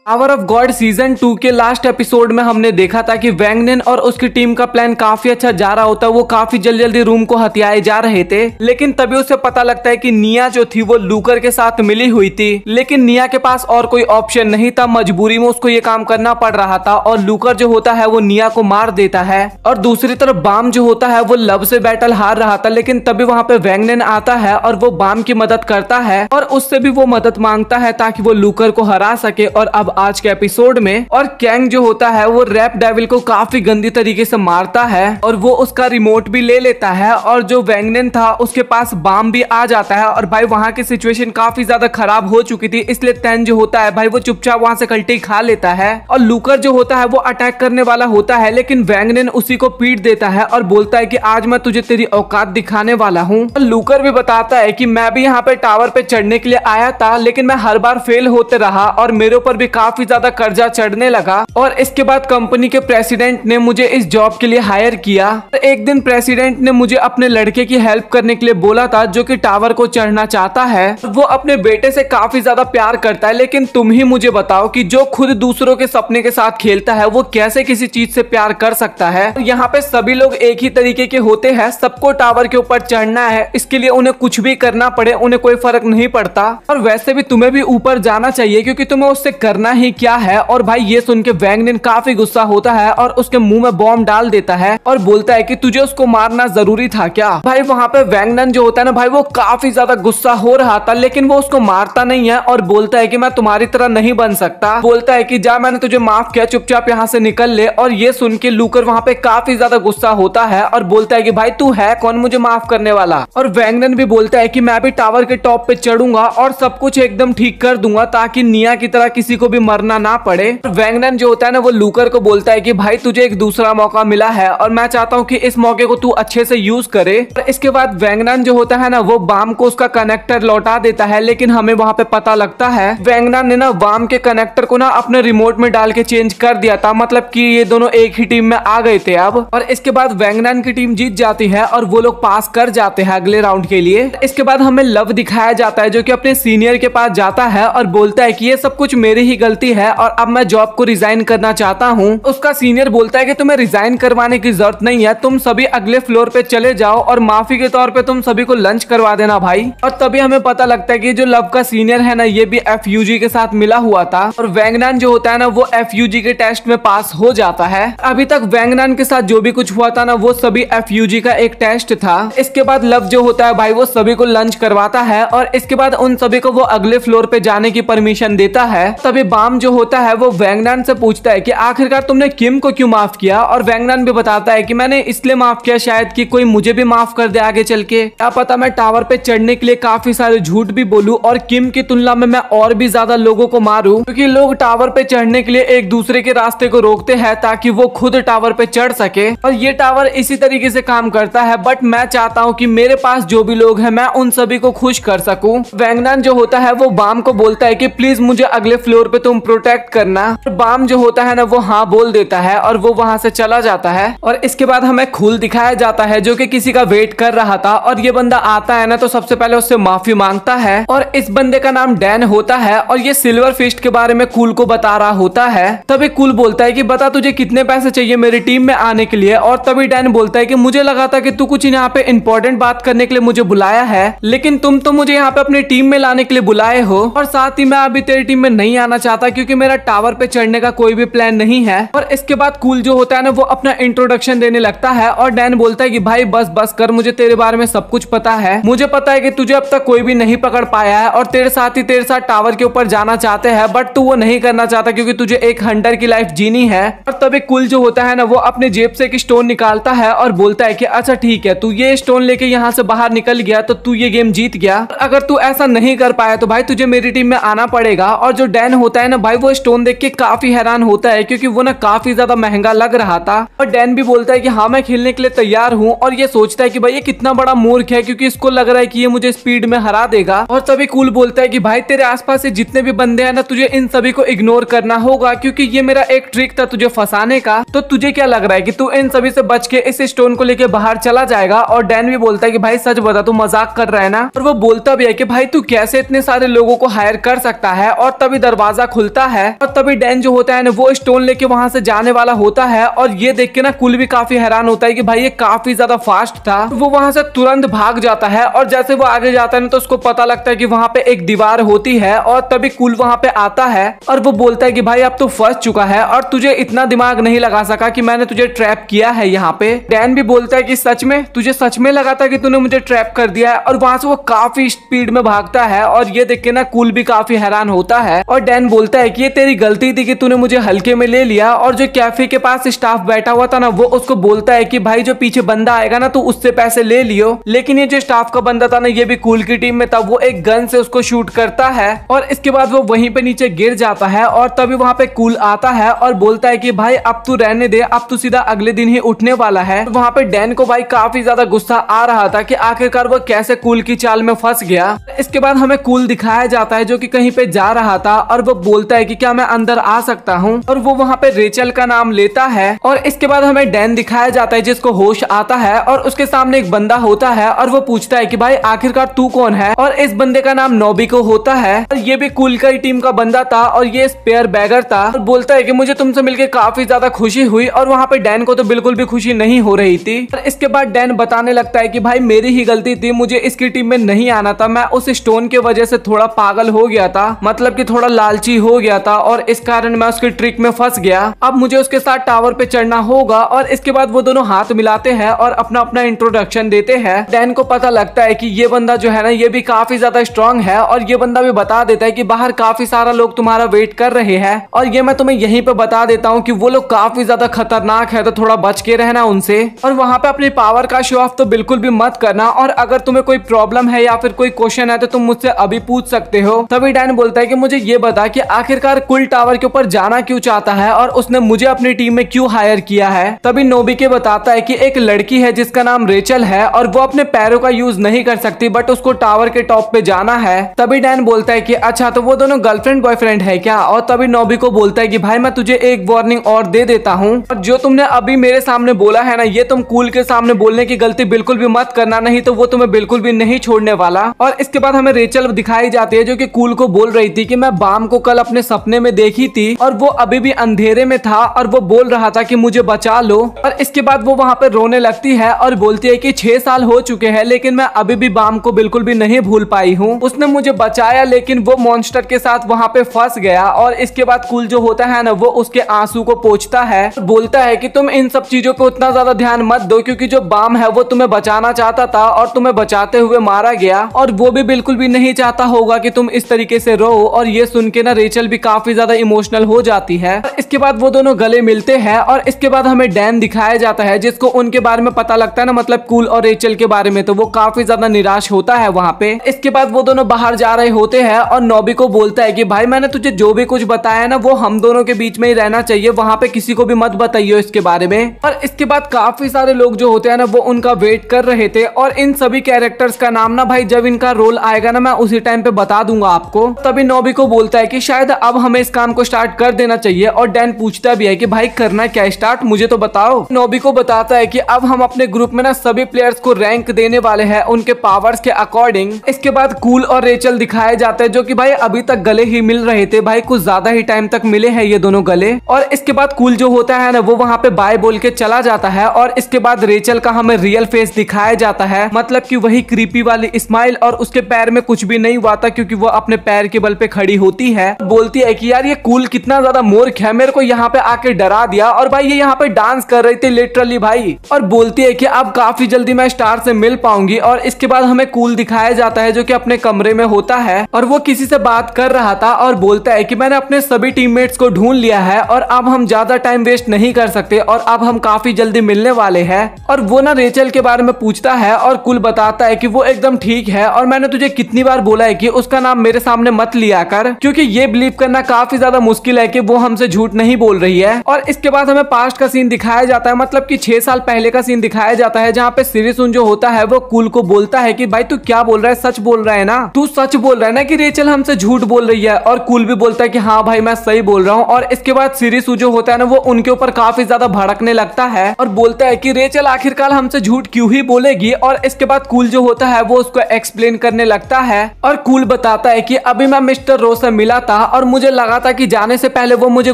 Power of God season 2 के last episode में हमने देखा था कि वैंग निन और उसकी टीम का प्लान काफी अच्छा जा रहा होता है। वो काफी जल्दी जल्दी रूम को हथियाए जा रहे थे, लेकिन तभी उसे पता लगता है कि निया जो थी वो लूकर के साथ मिली हुई थी। लेकिन निया के पास और कोई ऑप्शन नहीं था, मजबूरी में उसको ये काम करना पड़ रहा था और लूकर जो होता है वो निया को मार देता है। और दूसरी तरफ बाम जो होता है वो लब से बैटल हार रहा था, लेकिन तभी वहां पे वैंग निन आता है और वो बाम की मदद करता है और उससे भी वो मदद मांगता है ताकि वो लूकर को हरा सके। और अब आज के एपिसोड में और कैंग जो होता है वो रैप डेविल को काफी गंदी तरीके से मारता है और वो उसका रिमोट भी ले लेता है और जो वैंग निन था उसके पास बाम भी आ जाता है। और भाई वहां की सिचुएशन काफी ज्यादा खराब हो चुकी थी, इसलिए तेन जो होता है भाई वो चुपचाप वहां से कल्टी खा लेता है और लूकर जो होता है वो अटैक करने वाला होता है, लेकिन वैंग निन उसी को पीट देता है और बोलता है कि आज मैं तुझे तेरी औकात दिखाने वाला हूँ। लूकर भी बताता है कि मैं भी यहाँ पे टावर पे चढ़ने के लिए आया था, लेकिन मैं हर बार फेल होते रहा और मेरे ऊपर भी काफी ज्यादा कर्जा चढ़ने लगा और इसके बाद कंपनी के प्रेसिडेंट ने मुझे इस जॉब के लिए हायर किया। एक दिन प्रेसिडेंट ने मुझे अपने लड़के की हेल्प करने के लिए बोला था जो कि टावर को चढ़ना चाहता है। वो अपने बेटे से काफी ज्यादा प्यार करता है, लेकिन तुम ही मुझे बताओ कि जो खुद दूसरों के सपने के साथ खेलता है वो कैसे किसी चीज से प्यार कर सकता है। यहाँ पे सभी लोग एक ही तरीके के होते हैं, सबको टावर के ऊपर चढ़ना है, इसके लिए उन्हें कुछ भी करना पड़े उन्हें कोई फर्क नहीं पड़ता। और वैसे भी तुम्हें भी ऊपर जाना चाहिए क्योंकि तुम्हें उससे करना ही क्या है। और भाई ये सुन के वैंग निन काफी गुस्सा होता है और उसके मुंह में बॉम्ब डाल देता है और बोलता है कि तुझे उसको मारना जरूरी था क्या। भाई वहां पे वैंग निन जो होता है ना भाई वो काफी ज्यादा गुस्सा हो रहा था, लेकिन वो उसको मारता नहीं है और बोलता है कि मैं तुम्हारी तरह नहीं बन सकता। बोलता है कि जा मैंने तुझे माफ किया, चुपचाप यहाँ से निकल ले। और ये सुन के लूकर वहां पे काफी ज्यादा गुस्सा होता है और बोलता है कि भाई तू है कौन मुझे माफ करने वाला। और वैंग निन भी बोलता है कि मैं भी टावर के टॉप पे चढ़ूंगा और सब कुछ एकदम ठीक कर दूंगा ताकि निया की तरह किसी को भी मरना ना पड़े। वैंग निन जो होता है ना वो लूकर को बोलता है कि भाई तुझे एक दूसरा मौका मिला है और मैं चाहता हूँ कि इस मौके को तू अच्छे से यूज करे। और इसके बाद वैंग निन जो होता है ना वो बाम को उसका कनेक्टर लौटा देता है, लेकिन हमें वहां पे पता लगता है वैंग निन ने ना बाम के कनेक्टर को ना अपने रिमोट में डाल के चेंज कर दिया था, मतलब कि ये दोनों एक ही टीम में आ गए थे अब। और इसके बाद वैंग निन की टीम जीत जाती है और वो लोग पास कर जाते हैं अगले राउंड के लिए। इसके बाद हमें लव दिखाया जाता है जो कि अपने सीनियर के पास जाता है और बोलता है कि ये सब कुछ मेरी ही गलती है और अब मैं जॉब को रिजाइन करना चाहता हूँ। उसका सीनियर बोलता है कि तुम्हें रिजाइन करवाने की जरूरत नहीं है, तुम सभी अगले फ्लोर पे चले जाओ और माफी के तौर पे तुम सभी को लंच करवा देना भाई। और तभी हमें पता लगता है कि जो लव का सीनियर है ना ये भी एफयूजी के साथ मिला हुआ था और वैंग निन जो होता है ना वो एफयूजी के टेस्ट में पास हो जाता है। अभी तक वैंग निन के साथ जो भी कुछ हुआ था ना वो सभी एफयूजी का एक टेस्ट था। इसके बाद लव जो होता है भाई वो सभी को लंच करवाता है और इसके बाद उन सभी को वो अगले फ्लोर पे जाने की परमिशन देता है। तभी बाम जो होता है वो वैंग निन से पूछता है कि आखिरकार तुमने किम को क्यों माफ किया। और वैंग निन भी बताता है कि मैंने इसलिए माफ किया शायद कि कोई मुझे भी माफ कर दे आगे चल के, क्या पता मैं टावर पे चढ़ने के लिए काफी सारे झूठ भी बोलूं और किम की तुलना में मैं और भी ज्यादा लोगों को मारूं, क्योंकि लोग टावर पे चढ़ने के लिए एक दूसरे के रास्ते को रोकते हैं ताकि वो खुद टावर पे चढ़ सके। और ये टावर इसी तरीके से काम करता है, बट मैं चाहता हूँ कि मेरे पास जो भी लोग हैं मैं उन सभी को खुश कर सकूं। वैंग निन जो होता है वो बाम को बोलता है कि प्लीज मुझे अगले फ्लोर पे तुम प्रोटेक्ट करना। बाम जो होता है ना वो हाँ बोल देता है और वो वहां से चला जाता है। और इसके बाद हमें खूल दिखाया जाता है जो कि किसी का वेट कर रहा था और ये बंदा आता है ना तो सबसे पहले उससे माफी मांगता है और इस बंदे का नाम डैन होता है और ये सिल्वर फिस्ट के बारे में कूल को बता रहा होता है। तभी कूल बोलता है कि बता तुझे कितने पैसे चाहिए मेरी टीम में आने के लिए। और तभी डैन बोलता है कि मुझे लगा था कि तू कुछ यहाँ पे इंपॉर्टेंट बात करने के लिए मुझे बुलाया है, लेकिन तुम तो मुझे यहाँ पे अपनी टीम में लाने के लिए बुलाए हो और साथ ही मैं अभी तेरी टीम में नहीं आना चाहता क्योंकि मेरा टावर पे चढ़ने का कोई भी प्लान नहीं है। और इसके बाद कूल जो होता है ना वो अपना इंट्रोडक्शन देने लगता है और डैन बोलता है कि भाई बस बस कर, मुझे तेरे बारे में सब कुछ पता है, मुझे पता है कि तुझे अब तक कोई भी नहीं पकड़ पाया है और तेरे साथ टावर के ऊपर जाना चाहते हैं, बट तू वो नहीं करना चाहता क्योंकि तुझे एक हंटर की लाइफ जीनी है। और तभी कूल जो होता है ना वो अपने जेब से एक स्टोन निकालता है और बोलता है कि अच्छा ठीक है, तू ये स्टोन लेके यहाँ से बाहर निकल गया तो तू ये गेम जीत गया, अगर तू ऐसा नहीं कर पाया तो भाई तुझे मेरी टीम में आना पड़ेगा। और जो डैन होता है ना भाई वो स्टोन देख के काफी हैरान होता है क्योंकि वो ना काफी ज्यादा महंगा लग रहा था। और डैन भी बोलता है कि हाँ मैं खेलने के लिए तैयार हूँ और ये सोचता है कि भाई ये कितना बड़ा मूर्ख है क्योंकि इसको लग रहा है कि ये मुझे स्पीड में हरा देगा। और तभी कूल बोलता है कि भाई तेरे आसपास से जितने भी बंदे हैं ना तुझे इन सभी को इग्नोर करना होगा क्योंकि ये मेरा एक ट्रिक था तुझे फंसाने का। तो तुझे क्या लग रहा है कि तू इन सभी से बच के इस स्टोन को लेके बाहर चला जाएगा। और डैन भी बोलता है कि भाई सच बता तू मजाक कर रहा है ना। और वो बोलता भी है कि भाई तू कैसे इतने सारे लोगों को हायर कर सकता है। और तभी दरवाजा खुलता है और तभी डैन जो होता है ना वो स्टोन लेके वहां से जाने वाला होता है। और ये देख के ना कुल भी काफी हैरान होता है कि भाई ये काफी ज्यादा फास्ट था। वो वहां से तुरंत भाग जाता है और जैसे वो आगे जाता है ना तो उसको पता लगता है कि वहां पे एक दीवार होती है और तभी कुल वहां पे आता है और वो बोलता है कि भाई अब तो फंस चुका है और तुझे इतना दिमाग नहीं लगा सका कि मैंने तुझे ट्रैप किया है यहाँ पे। डैन भी बोलता है कि सच में तुझे सच में लगा था कि तूने मुझे ट्रैप कर दिया है और वहां से वो काफी स्पीड में भागता है और ये देख के ना कुल भी काफी हैरान होता है। और डैन बोलता है कि ये तेरी गलती थी कि तूने मुझे हल्के में ले लिया। और जो कैफे के पास स्टाफ बैठा हुआ था ना वो उसको बोलता है कि भाई जो पीछे बंदा आएगा ना तो उससे पैसे ले लियो। लेकिन ये जो स्टाफ का बंदा था ना ये भी कुल की टीम में था, वो एक गन से उसको शूट करता है और इसके बाद वो वहीं पे नीचे गिर जाता है। और तभी वहां पे कुल आता है और बोलता है कि भाई अब तू रहने दे, अब तू सीधा अगले दिन ही उठने वाला है। वहां पे डैन को भाई काफी ज्यादा गुस्सा आ रहा था कि आखिरकार वो कैसे कुल की चाल में फंस गया। इसके बाद हमें कुल दिखाया जाता है जो कि कहीं पे जा रहा था और वो बोलता है कि क्या मैं अंदर आ सकता हूँ, और वो वहां पे रेचल का नाम लेता है। और इसके बाद हमें डैन दिखाया जाता है जिसको होश आता है और उसके सामने एक बंदा होता है और वो पूछता है कि भाई आखिरकार तू कौन है। और इस बंदे का नाम नोबिको होता है और ये भी कुल का टीम का बंदा था और ये स्पेयर बैगर था। और बोलता है कि मुझे तुमसे मिलकर काफी ज्यादा खुशी हुई। और वहाँ पे डैन को तो बिल्कुल भी खुशी नहीं हो रही थी। और इसके बाद डैन बताने लगता है कि भाई मेरी ही गलती थी, मुझे इसकी टीम में नहीं आना था, मैं उस स्टोन के वजह से थोड़ा पागल हो गया था, मतलब कि थोड़ा लालची हो गया था और इस कारण मैं उसकी ट्रिक में फंस गया। अब मुझे उसके साथ टावर पे चढ़ना होगा। और इसके बाद वो दोनों हाथ मिलाते हैं और अपना अपना इंट्रोडक्शन देते हैं। डैन को पता लगता है कि ये बंदा जो है ना ये भी काफी ज्यादा स्ट्रांग है और ये बंदा भी बता देता है कि बाहर काफी सारा लोग तुम्हारा वेट कर रहे हैं और ये मैं तुम्हें यहीं पे बता देता हूँ कि वो लोग काफी ज्यादा खतरनाक है, तो थोड़ा बच के रहना उनसे। और वहाँ पे अपनी पावर का शो ऑफ तो बिल्कुल भी मत करना और अगर तुम्हें कोई प्रॉब्लम है या फिर कोई क्वेश्चन है तो तुम मुझसे अभी पूछ सकते हो। तभी डैन बोलता है कि मुझे ये बता कि आखिरकार कुल टावर के ऊपर जाना क्यों चाहता है और उसने मुझे अपनी टीम में क्यों हायर किया है। तभी नोबिके बताता है कि एक लड़की है जिसका नाम रेचल है और वो अपने पैरों का यूज नहीं कर सकती, बट उसको टावर के टॉप पे जाना है। तभी डैन बोलता है कि अच्छा तो वो दोनों गर्लफ्रेंड बॉयफ्रेंड है क्या। और तभी नोबिको बोलता है कि भाई मैं तुझे एक वार्निंग और दे देता हूँ, और जो तुमने अभी मेरे सामने बोला है ना ये तुम कुल के सामने बोलने की गलती बिल्कुल भी मत करना, नहीं तो वो तुम्हें बिल्कुल भी नहीं छोड़ने वाला। और इसके बाद हमें रेचल दिखाई जाती है जो कि कुल को बोल रही थी कि मैं बाम को कल अपने सपने में देखी थी और वो अभी भी अंधेरे में था और वो बोल रहा था कि मुझे बचा लो। और इसके बाद वो वहाँ पे रोने लगती है और बोलती है कि 6 साल हो चुके हैं लेकिन मैं अभी भी बाम को बिल्कुल भी नहीं भूल पाई हूँ। उसने मुझे बचाया लेकिन वो मॉन्स्टर के साथ वहाँ पे फंस गया। और इसके बाद कुल जो होता है ना वो उसके आंसू को पोंछता है, बोलता है कि तुम इन सब चीजों पे उतना ज्यादा ध्यान मत दो क्योंकि जो बाम है वो तुम्हें बचाना चाहता था और तुम्हें बचाते हुए मारा गया और वो भी बिल्कुल भी नहीं चाहता होगा कि तुम इस तरीके से रो। और ये सुन के ना रेचल भी काफी ज्यादा इमोशनल हो जाती है। इसके बाद वो दोनों गले मिलते हैं और इसके बाद हमें डैन दिखाया जाता है जिसको उनके बारे में पता लगता है ना, मतलब कुल और रेचल के बारे में, तो वो काफी ज्यादा निराश होता है वहाँ पे। इसके बाद वो दोनों बाहर जा रहे होते हैं और नोबिको बोलता है कि भाई मैंने तुझे जो भी कुछ बताया ना वो हम दोनों के बीच में ही रहना चाहिए, वहाँ पे किसी को भी मत बताइयो इसके बारे में। और इसके बाद काफी सारे लोग जो होते हैं ना वो उनका वेट कर रहे थे और इन सभी कैरेक्टर्स का नाम ना भाई जब इनका रोल आएगा ना मैं उसी टाइम पे बता दूंगा आपको। तभी नोबिको बोलता है कि शायद अब हमें इस काम को स्टार्ट कर देना चाहिए और डैन पूछता भी है कि भाई करना क्या स्टार्ट, मुझे तो बताओ। नोबिको बताता है कि अब हम अपने ग्रुप में ना सभी प्लेयर्स को रैंक देने वाले हैं उनके पावर्स के अकॉर्डिंग। इसके बाद कुल और रेचल दिखाए जाते हैं जो कि भाई अभी तक गले ही मिल रहे थे, भाई कुछ ज्यादा ही टाइम तक मिले हैं ये दोनों गले। और इसके बाद कुल जो होता है ना वो वहाँ पे बाय बोल के चला जाता है और इसके बाद रेचल का हमें रियल फेस दिखाया जाता है, मतलब कि वही क्रीपी वाली स्माइल, और उसके पैर में कुछ भी नहीं हुआ था क्योंकि वो अपने पैर के बल पे खड़ी होती है। बोलती है कि यार ये कुल कितना ज्यादा मूर्ख है, मेरे को यहाँ पे आके डरा दिया। और भाई ये यहाँ पे डांस कर रही थी लिटरली भाई। और बोलती है कि अब काफी जल्दी मैं स्टार से मिल पाऊंगी। और इसके बाद हमें कुल दिखाया जाता है जो कि अपने कमरे में होता है और वो किसी से बात कर रहा था और बोलता है कि मैंने अपने सभी टीममेट्स को ढूंढ लिया है और अब हम ज्यादा टाइम वेस्ट नहीं कर सकते और अब हम काफी जल्दी मिलने वाले हैं। और वो ना रेचल के बारे में पूछता है और कुल बताता है कि वो एकदम ठीक है और मैंने तुझे कितनी बार बोला है कि उसका नाम मेरे सामने मत लिया कर, क्योंकि ये बिलीव करना काफी ज्यादा मुश्किल है कि वो हमसे झूठ नहीं बोल रही है। और इसके बाद हमें पास्ट का सीन दिखाया जाता है, मतलब कि 6 साल पहले का सीन दिखाया जाता है जहाँ पे सिरिसुन जो होता है वो कुल को बोलता है कि भाई तू क्या बोल रहा है, सच बोल रहा है ना, तू सच बोल रहा है ना कि रेचल हमसे झूठ बोल रही है। और कुल भी बोलता है कि हाँ भाई मैं सही बोल रहा हूँ। और इसके बाद सिरिसु जो होता है ना वो उनके ऊपर काफी ज्यादा भड़कने लगता है और बोलता है कि रेचल आखिरकार हमसे झूठ क्यों ही बोलेगी। और इसके बाद कुल जो होता है वो उसको एक्सप्लेन करने लगता है और कुल बताता है कि अभी मैं मिस्टर रो से मिला था था और मुझे लगा था कि जाने से पहले वो मुझे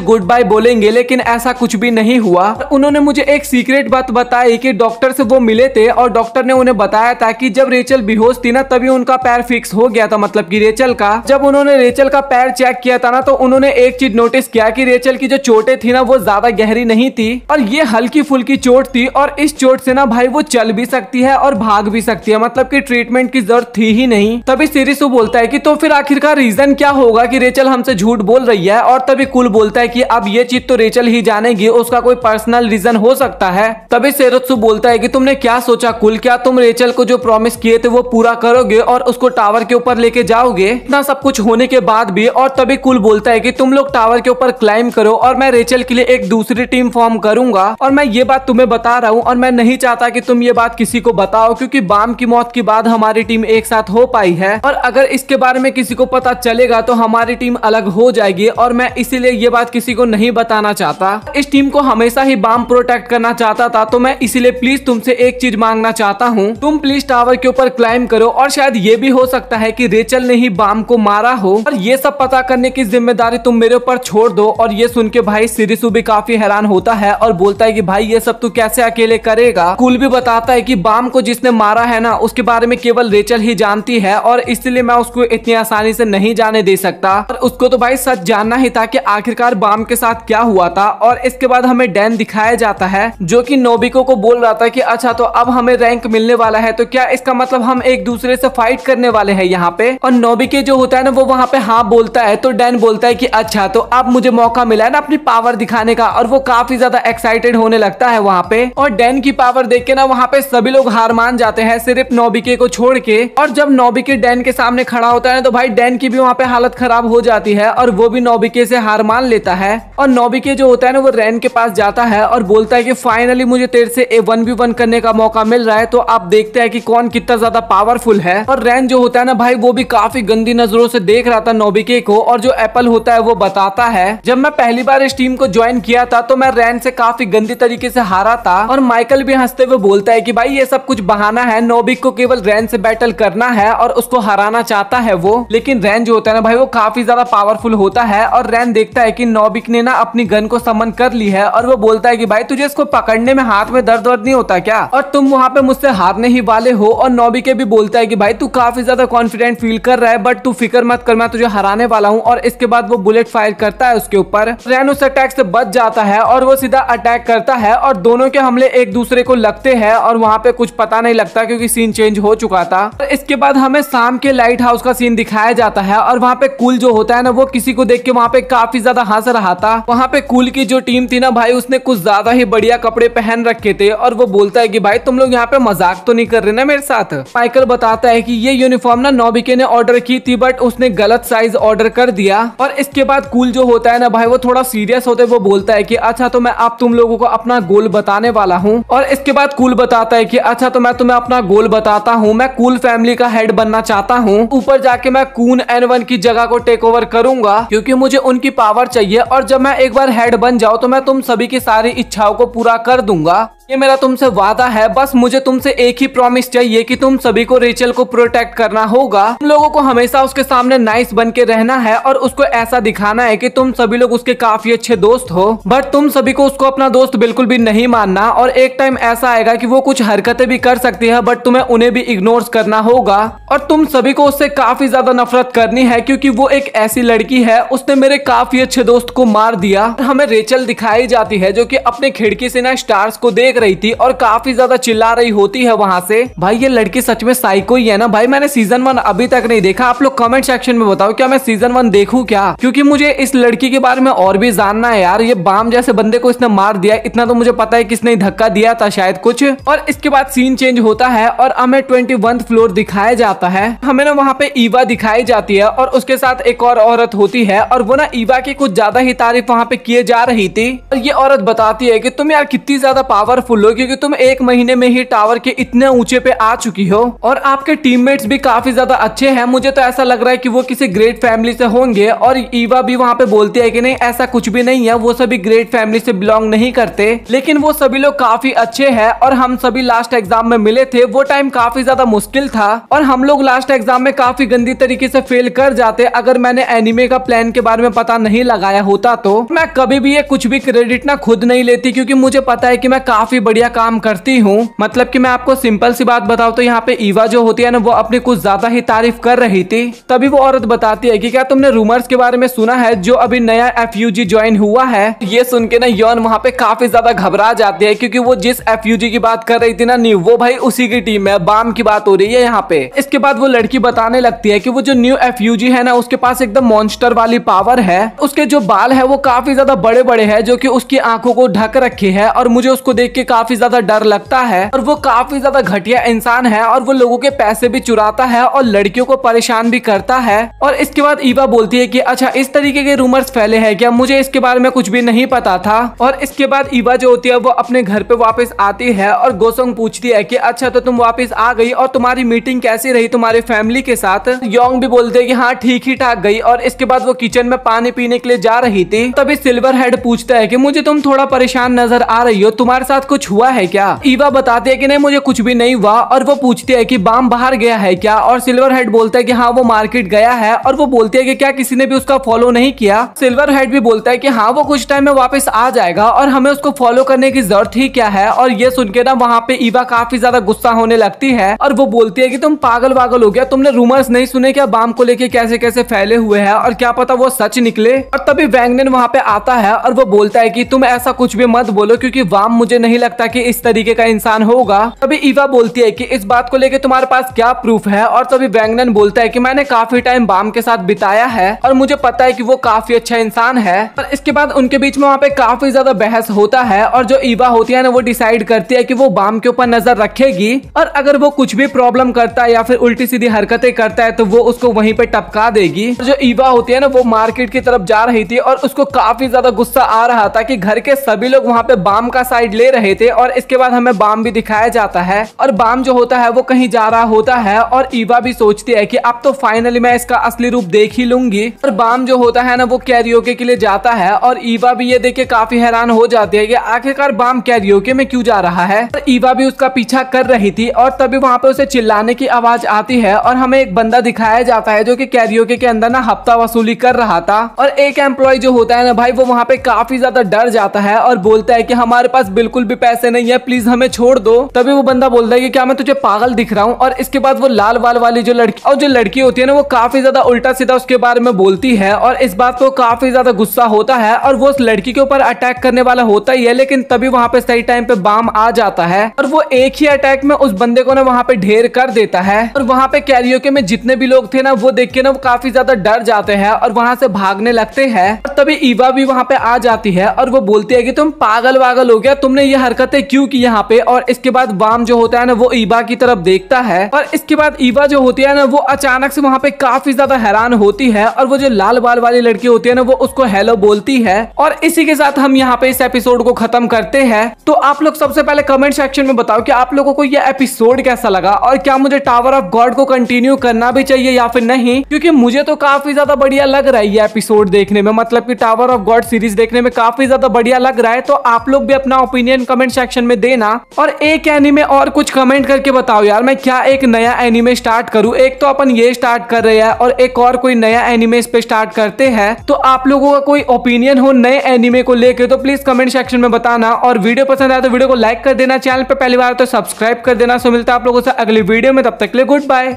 गुड बाय बोलेंगे, लेकिन ऐसा कुछ भी नहीं हुआ। उन्होंने मुझे एक सीक्रेट बात बताई कि डॉक्टर से वो मिले थे और डॉक्टर ने उन्हें बताया था कि जब रेचल बेहोश थी ना तभी उनका पैर फिक्स हो गया था, मतलब कि रेचल का। जब उन्होंने रेचल का पैर चेक किया था ना तो उन्होंने एक चीज नोटिस किया कि रेचल की जो चोटें थी ना वो ज्यादा गहरी नहीं थी और ये हल्की फुल्की चोट थी और इस चोट से ना भाई वो चल भी सकती है और भाग भी सकती है, मतलब कि ट्रीटमेंट की जरूरत थी ही नहीं। तभी सिरिसु बोलता है कि तो फिर आखिरकार रीजन क्या होगा कि रेचल हमसे झूठ बोल रही है। और तभी कुल बोलता है कि अब ये चीज तो रेचल ही जानेगी, उसका कोई पर्सनल रीजन हो सकता है। तभी सेरोत्सु बोलता है कि तुमने क्या सोचा कुल, क्या तुम रेचल को जो प्रॉमिस किए थे वो पूरा करोगे और उसको टावर के ऊपर लेके जाओगे इतना सब कुछ होने के बाद भी। और तभी कुल बोलता है कि तुम लोग टावर के ऊपर क्लाइम करो और मैं रेचल के लिए एक दूसरी टीम फॉर्म करूंगा। और मैं ये बात तुम्हें बता रहा हूँ और मैं नहीं चाहता कि तुम ये बात किसी को बताओ, क्योंकि बाम की मौत के बाद हमारी टीम एक साथ हो पाई है और अगर इसके बारे में किसी को पता चलेगा तो हमारी टीम अलग हो जाएगी और मैं इसीलिए ये बात किसी को नहीं बताना चाहता। इस टीम को हमेशा ही बाम प्रोटेक्ट करना चाहता था, तो मैं इसीलिए प्लीज तुमसे एक चीज मांगना चाहता हूँ, तुम प्लीज टावर के ऊपर क्लाइम करो। और शायद ये भी हो सकता है कि रेचल ने ही बाम को मारा हो और ये सब पता करने की जिम्मेदारी तुम मेरे ऊपर छोड़ दो। और ये सुन के भाई सिरिसु भी काफी हैरान होता है और बोलता है कि भाई ये सब तू कैसे अकेले करेगा। कुल भी बताता है कि बाम को जिसने मारा है ना उसके बारे में केवल रेचल ही जानती है और इसलिए मैं उसको इतनी आसानी से नहीं जाने दे सकता। और उसको तो भाई सच जानना ही था कि आखिरकार बाम के साथ क्या हुआ था। और इसके बाद हमें डैन दिखाया जाता है जो कि नोबिको को बोल रहा था कि अच्छा तो अब हमें रैंक मिलने वाला है, तो क्या इसका मतलब हम एक दूसरे से फाइट करने वाले हैं यहाँ पे। और नोबिके जो होता है ना वो वहाँ पे हाँ बोलता है, तो डैन बोलता है कि अच्छा तो अब मुझे मौका मिला है ना अपनी पावर दिखाने का। और वो काफी ज्यादा एक्साइटेड होने लगता है वहाँ पे। और डैन की पावर देख के ना वहाँ पे सभी लोग हार मान जाते हैं सिर्फ नोबिके को छोड़ के। और जब नोबिके डैन के सामने खड़ा होता है तो भाई डैन की भी वहाँ पे हालत खराब हो जाती है और वो भी नोबिके से हार मान लेता है। और नोबिके जो होता है ना वो रैन के पास जाता है और बोलता है कि फाइनली मुझे तेरे से 1v1 करने का मौका मिल रहा है, तो आप देखते हैं कि कौन कितना ज्यादा पावरफुल है। और रैन जो होता है ना भाई वो भी काफी गंदी नजरों से देख रहा था नोबिके को। और जो एप्पल होता है वो बताता है जब मैं पहली बार इस टीम को ज्वाइन किया था तो मैं रैन से काफी गंदी तरीके से हारा था। और माइकल भी हंसते हुए बोलता है कि भाई ये सब कुछ बहाना है, नोबिक को केवल रैन से बैटल करना है और उसको हराना चाहता है वो। लेकिन रैन जो होता है ना भाई वो काफी ज्यादा पावरफुल होता है। और रैन देखता है कि नोबिक ने ना अपनी गन को समन कर ली है और वो बोलता है कि भाई तुझे इसको पकड़ने में हाथ में दर्द नहीं होता क्या, और तुम वहाँ पे मुझसे हारने ही वाले हो। और नोबिके भी बोलता है कि भाई तू काफी ज्यादा कॉन्फिडेंट फील कर रहा है, बट तू फिक्र मत कर, मैं तुझे हराने वाला हूँ। और इसके बाद वो बुलेट फायर करता है उसके ऊपर। रैन उस अटैक से बच जाता है और वो सीधा अटैक करता है और दोनों के हमले एक दूसरे को लगते हैं और वहाँ पे कुछ पता नहीं लगता क्योंकि सीन चेंज हो चुका था। इसके बाद हमें शाम के लाइट हाउस का सीन दिखाया जाता है और वहाँ पे कुल जो होता है ना वो किसी को देख के वहाँ पे काफी ज्यादा हंस रहा था। वहाँ पे कुल की जो टीम थी ना भाई उसने कुछ ज्यादा ही बढ़िया कपड़े पहन रखे थे और वो बोलता है कि भाई तुम लोग यहाँ पे मजाक तो नहीं कर रहे ना मेरे साथ। माइकल बताता है कि ये यूनिफॉर्म ना नोबिके ने ऑर्डर की थी बट उसने गलत साइज ऑर्डर कर दिया। और इसके बाद कुल जो होता है ना भाई वो थोड़ा सीरियस होते वो बोलता है कि अच्छा तो मैं अब तुम लोगों को अपना गोल बताने वाला हूँ। और इसके बाद कुल बताता है कि अच्छा तो मैं तुम्हें अपना गोल बताता हूँ, मैं कूल फैमिली का हेड बनना चाहता हूँ। ऊपर जाके मैं कून N1 की जगह को टेक ओवर करूंगा क्योंकि मुझे उनकी पावर चाहिए और जब मैं एक बार हेड बन जाऊँ तो मैं तुम सभी की सारी इच्छाओं को पूरा कर दूंगा। ये मेरा तुमसे वादा है, बस मुझे तुमसे एक ही प्रॉमिस चाहिए कि तुम सभी को रेचल को प्रोटेक्ट करना होगा। तुम लोगों को हमेशा उसके सामने नाइस बन के रहना है और उसको ऐसा दिखाना है कि तुम सभी लोग उसके काफी अच्छे दोस्त हो, बट तुम सभी को उसको अपना दोस्त बिल्कुल भी नहीं मानना। और एक टाइम ऐसा आएगा कि वो कुछ हरकतें भी कर सकती है बट तुम्हें उन्हें भी इग्नोर करना होगा। और तुम सभी को उससे काफी ज्यादा नफरत करनी है क्योंकि वो एक ऐसी लड़की है, उसने मेरे काफी अच्छे दोस्त को मार दिया। हमें रेचल दिखाई जाती है जो कि अपने खिड़की से ना स्टार्स को देख रही थी और काफी ज्यादा चिल्ला रही होती है वहां से। भाई ये लड़की सच में साइको ही है ना भाई। मैंने सीजन 1 अभी तक नहीं देखा, आप लोग कमेंट सेक्शन में बताओ क्या मैं सीजन 1 देखूं क्या, क्योंकि मुझे इस लड़की के बारे में और भी जानना है यार। ये बाम जैसे बंदे को इसने मार दिया, इतना तो मुझे पता है किसने धक्का दिया था शायद कुछ। और इसके बाद सीन चेंज होता है और हमें 21th फ्लोर दिखाया जाता है। हमें ना वहाँ पे ईवा दिखाई जाती है और उसके साथ एक और औरत होती है और वो ना ईवा की कुछ ज्यादा ही तारीफ वहाँ पे किए जा रही थी। और ये औरत बताती है कि तुम यार कितनी ज्यादा पावरफुल पावरफुल हो क्योंकि तुम 1 महीने में ही टावर के इतने ऊंचे पे आ चुकी हो और आपके टीममेट्स भी काफी ज्यादा अच्छे हैं। मुझे तो ऐसा लग रहा है कि वो किसी ग्रेट फैमिली से होंगे। और ईवा भी वहाँ पे बोलती है कि नहीं, ऐसा कुछ भी नहीं है, वो सभी ग्रेट फैमिली से बिलोंग नहीं करते, लेकिन वो सभी लोग काफी अच्छे हैं। और हम सभी लास्ट एग्जाम में मिले थे, वो टाइम काफी ज्यादा मुश्किल था और हम लोग लास्ट एग्जाम में काफी गंदी तरीके से फेल कर जाते। अगर मैंने एनिमे का प्लान के बारे में पता नहीं लगाया होता तो मैं कभी भी ये कुछ भी क्रेडिट ना खुद नहीं लेती, क्योंकि मुझे पता है कि मैं काफी बढ़िया काम करती हूँ। मतलब कि मैं आपको सिंपल सी बात बताऊं तो यहाँ पे ईवा जो होती है ना, वो अपनी कुछ ज्यादा ही तारीफ कर रही थी। तभी वो औरत बताती है कि क्या तुमने रूमर्स के बारे में सुना है, जो अभी नया FUG ज्वाइन हुआ है। ये सुन के ना यॉन वहाँ पे काफी ज्यादा घबरा जाती है, क्योंकि वो जिस FUG की बात कर रही थी ना न्यू, वो भाई उसी की टीम है, बाम की बात हो रही है यहाँ पे। इसके बाद वो लड़की बताने लगती है कि वो जो न्यू FUG है ना, उसके पास एकदम मॉन्स्टर वाली पावर है। उसके जो बाल है वो काफी ज्यादा बड़े बड़े है, जो कि उसकी आंखों को ढक रखे है और मुझे उसको देख के काफी ज्यादा डर लगता है। और वो काफी ज्यादा घटिया इंसान है और वो लोगों के पैसे भी चुराता है और लड़कियों को परेशान भी करता है। और इसके बाद ईवा बोलती है कि अच्छा, इस तरीके के रूमर्स फैले हैं क्या, मुझे इसके बारे में कुछ भी नहीं पता था। और इसके बाद ईवा जो होती है वो अपने घर पे वापस आती है और गोसोंग पूछती है कि अच्छा, तो तुम वापस आ गई और तुम्हारी मीटिंग कैसी रही तुम्हारी फैमिली के साथ। योंग भी बोलते है कि हाँ, ठीक ही ठाक गई। और इसके बाद वो किचन में पानी पीने के लिए जा रही थी, तभी सिल्वर हेड पूछता है कि मुझे तुम थोड़ा परेशान नजर आ रही हो, तुम्हारे साथ कुछ हुआ है क्या। ईवा बताती है कि नहीं, मुझे कुछ भी नहीं हुआ। और वो पूछती है कि बाम बाहर गया है क्या, और सिल्वर हेड बोलता है कि हाँ, वो मार्केट गया है। और वो बोलती है कि क्या किसी ने भी उसका फॉलो नहीं किया। सिल्वर हेड भी बोलता है कि हाँ, वो कुछ टाइम में वापस आ जाएगा और हमें उसको फॉलो करने की जरूरत ही क्या है। और ये सुन के ना वहाँ पे ईवा काफी ज्यादा गुस्सा होने लगती है और वो बोलती है कि तुम पागल वागल हो गया, तुमने रूमर्स नहीं सुने क्या, बाम को लेके कैसे कैसे फैले हुए हैं और क्या पता वो सच निकले। और तभी वैंगनन वहाँ पे आता है और वो बोलता है कि तुम ऐसा कुछ भी मत बोलो, क्योंकि वाम मुझे नहीं लगता कि इस तरीके का इंसान होगा। तभी ईवा बोलती है कि इस बात को लेके तुम्हारे पास क्या प्रूफ है। और तभी वैंगनन बोलता है कि मैंने काफी टाइम बाम के साथ बिताया है और मुझे पता है कि वो काफी अच्छा इंसान है। और इसके बाद उनके बीच में वहाँ पे काफी ज्यादा बहस होता है और जो ईवा होती है ना, वो डिसाइड करती है कि वो बाम के ऊपर नजर रखेगी और अगर वो कुछ भी प्रॉब्लम करता है या फिर उल्टी सीधी हरकतें करता है तो वो उसको वहीं पे टपका देगी। जो ईवा होती है ना, वो मार्केट की तरफ जा रही थी और उसको काफी ज्यादा गुस्सा आ रहा था कि घर के सभी लोग वहाँ पे बाम का साइड ले रहे थे। और इसके बाद हमें बाम भी दिखाया जाता है और बाम जो होता है वो कहीं जा रहा होता है और ईवा भी सोचती है कि अब तो फाइनली मैं इसका असली रूप देख ही लूंगी। और बाम जो होता है ना, वो कैरियोके के लिए जाता है और ईवा भी ये देख के काफी हैरान हो जाती है कि आखिरकार बाम कैरियोके में क्यों जा रहा है। और ईवा भी उसका पीछा कर रही थी और तभी वहाँ पे उसे चिल्लाने की आवाज आती है और हमें एक बंदा दिखाया जाता है जो कि कैरियोके के अंदर ना हफ्ता वसूली कर रहा था। और एक एम्प्लॉय जो होता है ना भाई, वो वहाँ पे काफी ज्यादा डर जाता है और बोलता है कि हमारे पास बिल्कुल भी पैसे नहीं है, प्लीज हमें छोड़ दो। तभी वो बंदा बोलता है कि क्या मैं तुझे पागल दिख रहा हूँ। और इसके बाद वो लाल बाल वाली जो लड़की होती है ना, वो काफी ज्यादा उल्टा सीधा उसके बारे में बोलती है और इस बात को काफी ज्यादा गुस्सा होता है और वो उस लड़की के ऊपर अटैक करने वाला होता ही है। लेकिन तभी वहाँ पे सही टाइम पे बाम आ जाता है और वो एक ही अटैक में उस बंदे को ना वहाँ पे ढेर कर देता है। और वहाँ पे कैरियोके में जितने भी लोग थे ना, वो देख के ना वो काफी ज्यादा डर जाते हैं और वहाँ से भागने लगते हैं। और तभी ईवा भी वहाँ पे आ जाती है और वो बोलती है कि तुम पागल वागल हो गया, तुमने ये हरकतें क्यों की यहाँ पे। और इसके बाद बाम जो होता है ना, वो ईवा की तरफ देखता है और इसके बाद ईवा जो होती है ना, वो अचानक से वहाँ पे काफी ज्यादा हैरान होती है और वो जो लाल बाल वाली लड़की होती है ना, वो उसको हेलो बोलती है। और इसी के साथ हम यहाँ पे इस एपिसोड को खत्म करते हैं। तो आप लोग सबसे पहले कमेंट सेक्शन में बताओ कि आप लोगों को ये एपिसोड कैसा लगा और क्या मुझे टावर ऑफ गॉड को कंटिन्यू करना भी चाहिए या फिर नहीं, क्योंकि मुझे तो काफी ज्यादा बढ़िया लग रहा है ये एपिसोड देखने में। मतलब कि टावर ऑफ गॉड सीरीज देखने में काफी ज्यादा बढ़िया लग रहा है। तो आप लोग भी अपना ओपिनियन कमेंट सेक्शन में देना और एक एनीमे और कुछ कमेंट करके बताओ यार, मैं क्या एक नया एनीमे स्टार्ट करूं। एक तो अपन ये स्टार्ट कर रहे हैं और एक और कोई नया एनीमे इस पे स्टार्ट करते हैं। तो आप लोगों का कोई ओपिनियन हो नए एनीमे को लेके तो प्लीज कमेंट सेक्शन में बताना। और वीडियो पसंद आया तो वीडियो को लाइक कर देना, चैनल पे पहली बार तो सब्सक्राइब कर देना। सो मिलता है आप लोगों से अगली वीडियो में, तब तक के लिए गुड बाय।